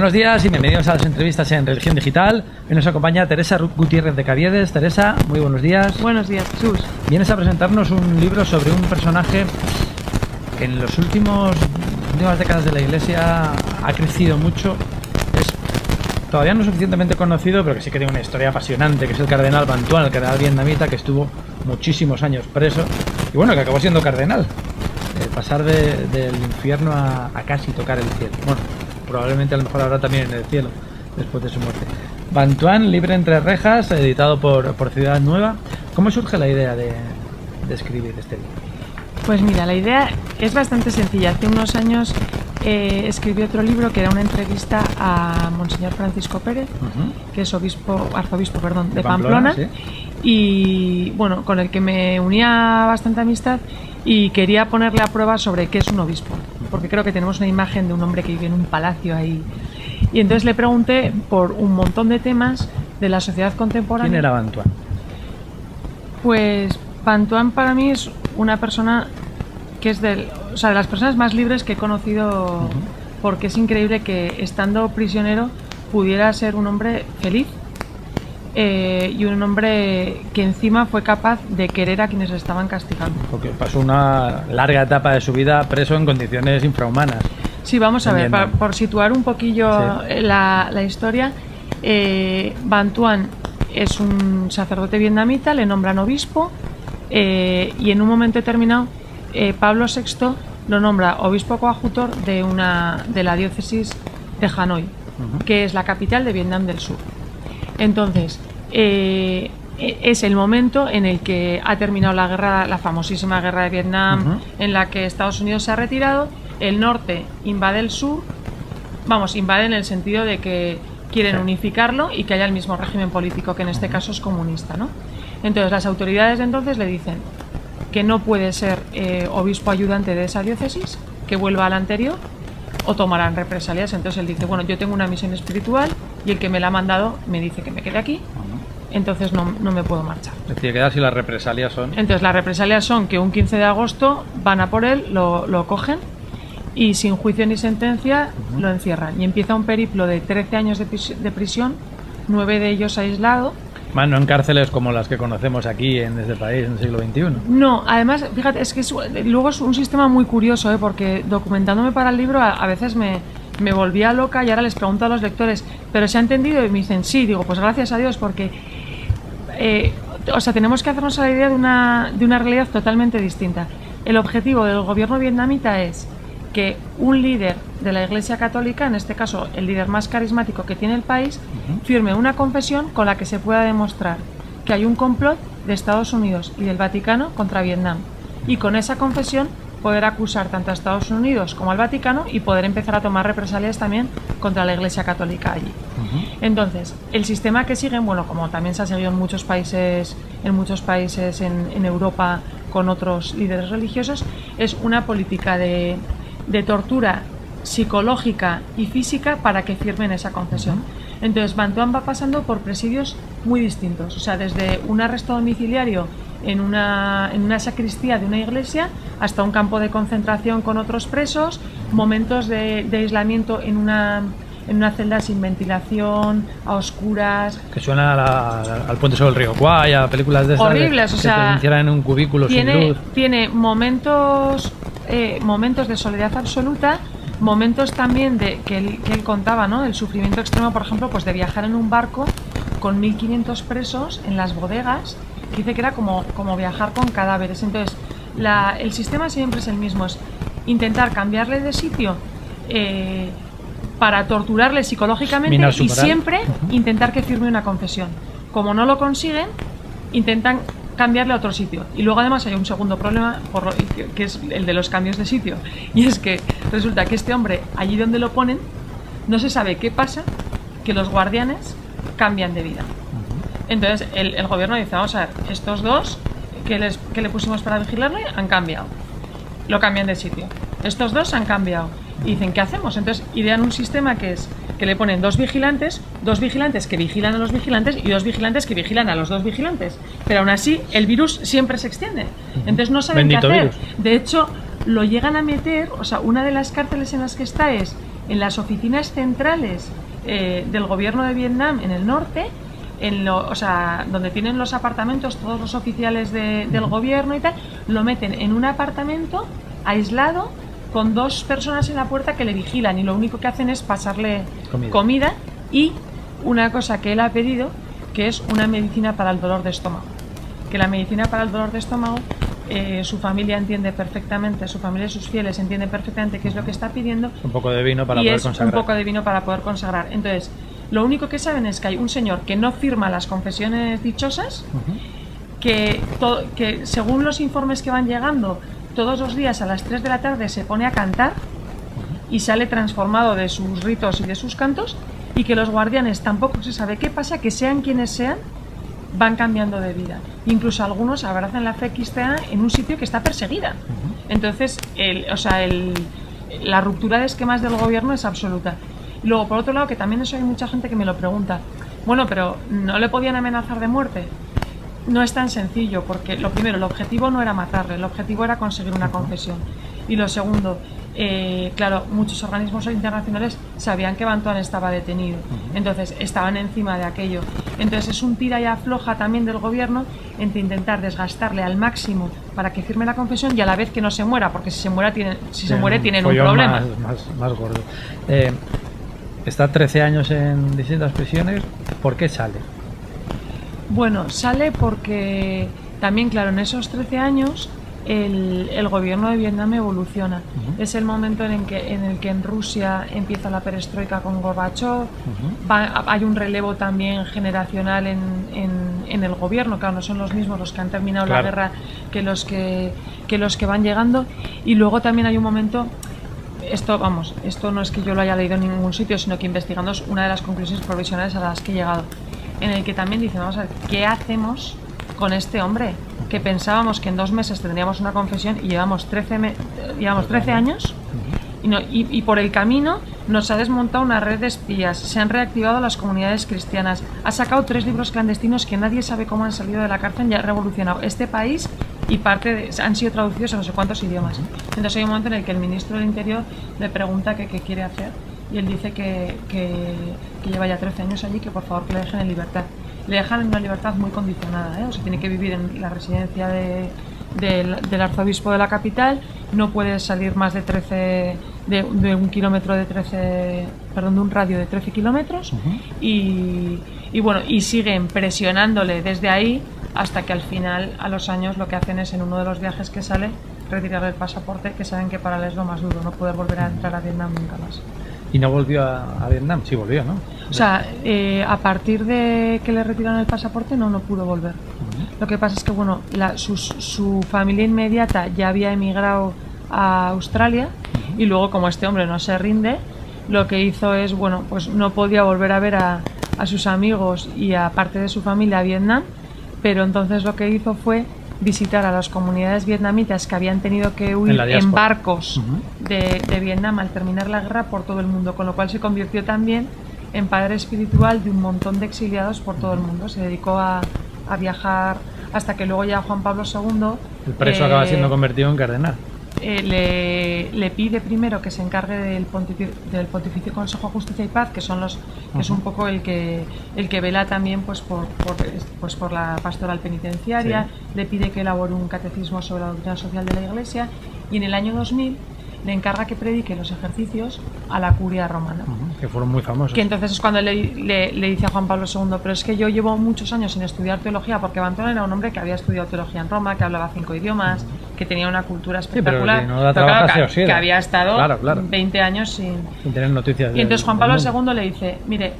Buenos días y bienvenidos a las entrevistas en Religión Digital. Hoy nos acompaña Teresa Gutiérrez de Caviedes. Teresa, muy buenos días. Buenos días, Jesús. Vienes a presentarnos un libro sobre un personaje que en las últimas décadas de la Iglesia ha crecido mucho. Es todavía no suficientemente conocido, pero que sí que tiene una historia apasionante, que es el cardenal Bantuan, el cardenal vietnamita, que estuvo muchísimos años preso y bueno, que acabó siendo cardenal. Pasar del infierno a casi tocar el cielo. Bueno, probablemente a lo mejor ahora también en el cielo, después de su muerte. Bantuan, libre entre rejas, editado por Ciudad Nueva. ¿Cómo surge la idea de escribir este libro? Pues mira, la idea es bastante sencilla. Hace unos años escribí otro libro que era una entrevista a Monseñor Francisco Pérez, que es arzobispo de Pamplona, ¿sí? Y bueno, con el que me unía bastante amistad y quería ponerle a prueba sobre qué es un obispo, porque creo que tenemos una imagen de un hombre que vive en un palacio ahí. Y entonces le pregunté por un montón de temas de la sociedad contemporánea. ¿Quién era Bantuan? Pues Bantuan para mí es una persona que es de las personas más libres que he conocido, porque es increíble que estando prisionero pudiera ser un hombre feliz y un hombre que encima fue capaz de querer a quienes le estaban castigando. Porque pasó una larga etapa de su vida preso en condiciones infrahumanas. Sí, vamos a ver, por situar un poquillo la historia, Bantuan es un sacerdote vietnamita, le nombran obispo y en un momento determinado Pablo VI lo nombra obispo coadjutor de la diócesis de Hanoi, que es la capital de Vietnam del Sur. Entonces, es el momento en el que ha terminado la guerra, la famosísima guerra de Vietnam, en la que Estados Unidos se ha retirado, el norte invade el sur, invade en el sentido de que quieren unificarlo y que haya el mismo régimen político, que en este caso es comunista, ¿no? Entonces, las autoridades de entonces le dicen que no puede ser obispo ayudante de esa diócesis, que vuelva al anterior o tomarán represalias. Entonces él dice, bueno, yo tengo una misión espiritual y el que me la ha mandado me dice que me quede aquí, entonces no me puedo marchar. Es decir, que si las represalias son... Entonces las represalias son que un 15 de agosto van a por él, lo cogen y sin juicio ni sentencia lo encierran. Y empieza un periplo de 13 años de prisión, 9 de ellos aislado. No en cárceles como las que conocemos aquí en este país en el siglo XXI. No, además, fíjate, es que luego es un sistema muy curioso, porque documentándome para el libro a veces me volvía loca y ahora les pregunto a los lectores, ¿pero se ha entendido? Y me dicen, sí, digo, pues gracias a Dios, porque tenemos que hacernos a la idea de una realidad totalmente distinta. El objetivo del gobierno vietnamita es que un líder de la Iglesia Católica, en este caso el líder más carismático que tiene el país, firme una confesión con la que se pueda demostrar que hay un complot de Estados Unidos y del Vaticano contra Vietnam. Y con esa confesión poder acusar tanto a Estados Unidos como al Vaticano y poder empezar a tomar represalias también contra la Iglesia Católica allí. Entonces, el sistema que siguen, bueno, como también se ha seguido en muchos países en Europa con otros líderes religiosos, es una política de tortura psicológica y física para que firmen esa concesión. Entonces Bantuan va pasando por presidios muy distintos, desde un arresto domiciliario en una sacristía de una iglesia hasta un campo de concentración con otros presos, momentos de aislamiento en una celda sin ventilación, a oscuras. Que suena al puente sobre el río Kwai, a películas de esas. Horribles, que te encierran en un cubículo sin luz. Tiene momentos de soledad absoluta, momentos también que él contaba, ¿no? El sufrimiento extremo, por ejemplo, pues de viajar en un barco con 1500 presos en las bodegas, que dice que era como viajar con cadáveres. Entonces, el sistema siempre es el mismo, es intentar cambiarle de sitio para torturarle psicológicamente y siempre intentar que firme una confesión. Como no lo consiguen, intentan cambiarle a otro sitio. Y luego además hay un segundo problema, que es el de los cambios de sitio, y es que resulta que este hombre, allí donde lo ponen, no se sabe qué pasa, que los guardianes cambian de vida. Entonces el gobierno dice, vamos a ver, estos dos que le pusimos para vigilarle han cambiado, lo cambian de sitio, estos dos han cambiado, y dicen, ¿qué hacemos? Entonces idean un sistema que es que le ponen dos vigilantes que vigilan a los vigilantes y dos vigilantes que vigilan a los dos vigilantes, pero aún así el virus siempre se extiende, entonces no saben qué hacer. De hecho, lo llegan a meter, una de las cárceles en las que está es en las oficinas centrales del gobierno de Vietnam en el norte, o sea, donde tienen los apartamentos todos los oficiales del gobierno y tal, lo meten en un apartamento aislado con 2 personas en la puerta que le vigilan y lo único que hacen es pasarle comida y una cosa que él ha pedido, que es una medicina para el dolor de estómago. Que la medicina para el dolor de estómago, su familia entiende perfectamente, su familia y sus fieles entienden perfectamente qué es lo que está pidiendo. Un poco de vino para poder consagrar. Un poco de vino para poder consagrar. Entonces, lo único que saben es que hay un señor que no firma las confesiones dichosas, que según los informes que van llegando, todos los días a las 3 de la tarde se pone a cantar y sale transformado de sus ritos y de sus cantos, y que los guardianes tampoco se sabe qué pasa, que sean quienes sean, van cambiando de vida. Incluso algunos abrazan la fe cristiana en un sitio que está perseguida. Entonces, la ruptura de esquemas del gobierno es absoluta. Y luego, por otro lado, que también eso hay mucha gente que me lo pregunta, bueno, pero ¿no le podían amenazar de muerte? No es tan sencillo, porque lo primero, el objetivo no era matarle, el objetivo era conseguir una confesión. Y lo segundo, claro, muchos organismos internacionales sabían que Van Tuan estaba detenido, entonces estaban encima de aquello. Entonces es un tira y afloja también del gobierno entre intentar desgastarle al máximo para que firme la confesión y a la vez que no se muera, porque si se muere tienen un problema. Más gordo. Está 13 años en distintas prisiones. ¿Por qué sale? Bueno, sale porque también, claro, en esos 13 años el gobierno de Vietnam evoluciona. Es el momento en el que en Rusia empieza la perestroika con Gorbachev. Hay un relevo también generacional en el gobierno. Claro, no son los mismos los que han terminado la guerra que los que van llegando. Y luego también hay un momento... Esto no es que yo lo haya leído en ningún sitio, sino que investigando es una de las conclusiones provisionales a las que he llegado, en el que también dicen, vamos a ver, ¿qué hacemos con este hombre? Que pensábamos que en 2 meses tendríamos una confesión y llevamos 13 años y por el camino nos ha desmontado una red de espías, se han reactivado las comunidades cristianas, ha sacado 3 libros clandestinos que nadie sabe cómo han salido de la cárcel y ha revolucionado este país y han sido traducidos a no sé cuántos idiomas. Entonces hay un momento en el que el ministro del Interior le pregunta qué quiere hacer y él dice que lleva ya 13 años allí, que por favor que le dejen en libertad. Le dejan en una libertad muy condicionada, o sea, tiene que vivir en la residencia del arzobispo de la capital, no puede salir más de un radio de 13 kilómetros y siguen presionándole desde ahí hasta que al final, a los años, lo que hacen es, en uno de los viajes que sale, retirarle el pasaporte, que saben que para él es lo más duro, no poder volver a entrar a Vietnam nunca más. ¿Y no volvió a Vietnam? Sí volvió, ¿no? O sea, a partir de que le retiraron el pasaporte no pudo volver. Lo que pasa es que, bueno, su familia inmediata ya había emigrado a Australia y luego, como este hombre no se rinde, lo que hizo es, bueno, pues no podía volver a ver a sus amigos y a parte de su familia a Vietnam, pero entonces lo que hizo fue visitar a las comunidades vietnamitas que habían tenido que huir en barcos de Vietnam al terminar la guerra por todo el mundo, con lo cual se convirtió también en padre espiritual de un montón de exiliados por todo el mundo. Se dedicó a viajar hasta que luego ya Juan Pablo II... El preso acaba siendo convertido en cardenal. Le pide primero que se encargue del Pontificio Consejo de Justicia y Paz, que son que es un poco el que vela también por la pastoral penitenciaria. Le pide que elabore un catecismo sobre la doctrina social de la Iglesia, y en el año 2000 le encarga que predique los ejercicios a la curia romana, que fueron muy famosos. Que entonces es cuando le dice a Juan Pablo II, pero es que yo llevo muchos años sin estudiar teología, porque Van Tuan era un hombre que había estudiado teología en Roma, que hablaba 5 idiomas, que tenía una cultura espectacular, que había estado 20 años sin tener noticias. Y entonces Juan Pablo II le dice, mire,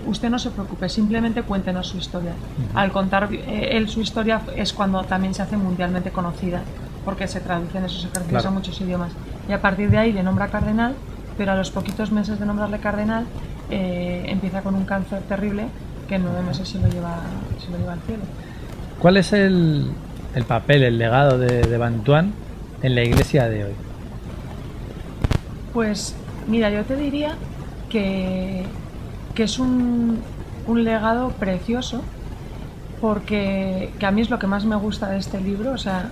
usted no se preocupe, simplemente cuéntenos su historia. Al contar él su historia es cuando también se hace mundialmente conocida, porque se traducen esos ejercicios a muchos idiomas. Y a partir de ahí le nombra cardenal, pero a los poquitos meses de nombrarle cardenal empieza con un cáncer terrible que en 9 meses se lo lleva al cielo. ¿Cuál es el papel, el legado de Van Tuan en la Iglesia de hoy? Pues mira, yo te diría que es un legado precioso, porque a mí es lo que más me gusta de este libro. O sea,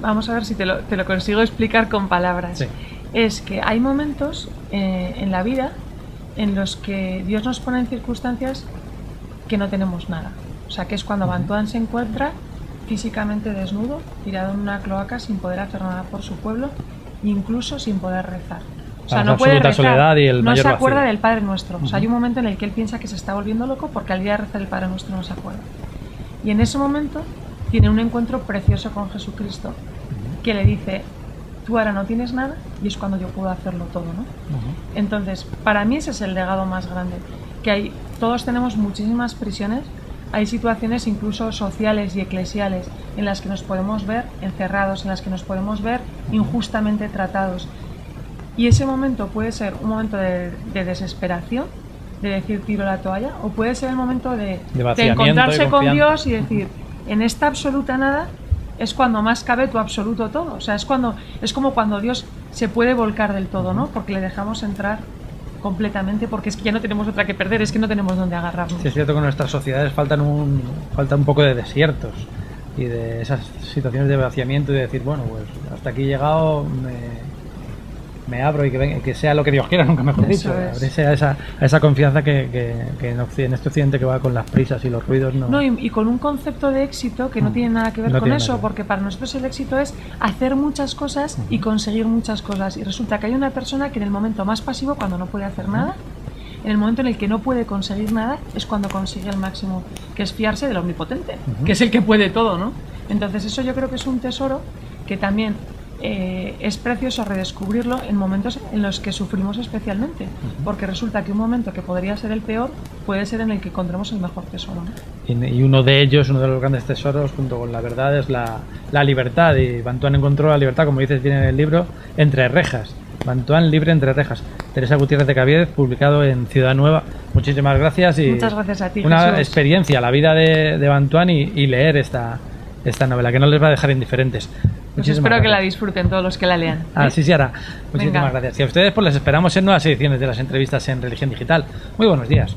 vamos a ver si te lo consigo explicar con palabras. es que hay momentos en la vida en los que Dios nos pone en circunstancias que no tenemos nada. O sea, que es cuando Bantuan se encuentra físicamente desnudo, tirado en una cloaca sin poder hacer nada por su pueblo, incluso sin poder rezar. O sea, no puede rezar, soledad y el no mayor se acuerda vacío del Padre Nuestro. O sea, hay un momento en el que él piensa que se está volviendo loco porque al día de rezar el Padre Nuestro no se acuerda. Y en ese momento tiene un encuentro precioso con Jesucristo, que le dice: tú ahora no tienes nada, y es cuando yo puedo hacerlo todo, ¿no? Entonces, para mí ese es el legado más grande, que todos tenemos muchísimas prisiones, hay situaciones incluso sociales y eclesiales en las que nos podemos ver encerrados, en las que nos podemos ver injustamente tratados. Y ese momento puede ser un momento de desesperación, de decir tiro la toalla, o puede ser el momento de encontrarse con Dios y decir, en esta absoluta nada es cuando más cabe tu absoluto todo. O sea, es como cuando Dios se puede volcar del todo, ¿no? Porque le dejamos entrar completamente, porque es que ya no tenemos otra que perder, es que no tenemos dónde agarrarnos. Sí, es cierto que en nuestras sociedades falta un poco de desiertos y de esas situaciones de vaciamiento y de decir, bueno, pues hasta aquí he llegado, me abro y que sea lo que Dios quiera, nunca mejor dicho. Abrirse a esa confianza que en este occidente que va con las prisas y los ruidos. Y con un concepto de éxito que no tiene nada que ver con eso, porque para nosotros el éxito es hacer muchas cosas y conseguir muchas cosas. Y resulta que hay una persona que en el momento más pasivo, cuando no puede hacer nada, en el momento en el que no puede conseguir nada, es cuando consigue el máximo, que es fiarse del omnipotente, que es el que puede todo, ¿no? Entonces eso yo creo que es un tesoro que también es precioso redescubrirlo en momentos en los que sufrimos especialmente, porque resulta que un momento que podría ser el peor puede ser en el que encontremos el mejor tesoro, ¿no? Y uno de ellos, uno de los grandes tesoros junto con la verdad, es la libertad, y Bantuan encontró la libertad, como dices bien en el libro, entre rejas. Bantuan libre entre rejas. Teresa Gutiérrez de Caviedes, publicado en Ciudad Nueva. Muchísimas gracias. Y muchas gracias a ti, una Jesús. experiencia, la vida de Bantuan y leer esta novela, que no les va a dejar indiferentes. Espero que la disfruten todos los que la lean. Así se hará. Muchísimas gracias. Y a ustedes pues les esperamos en nuevas ediciones de las entrevistas en Religión Digital. Muy buenos días.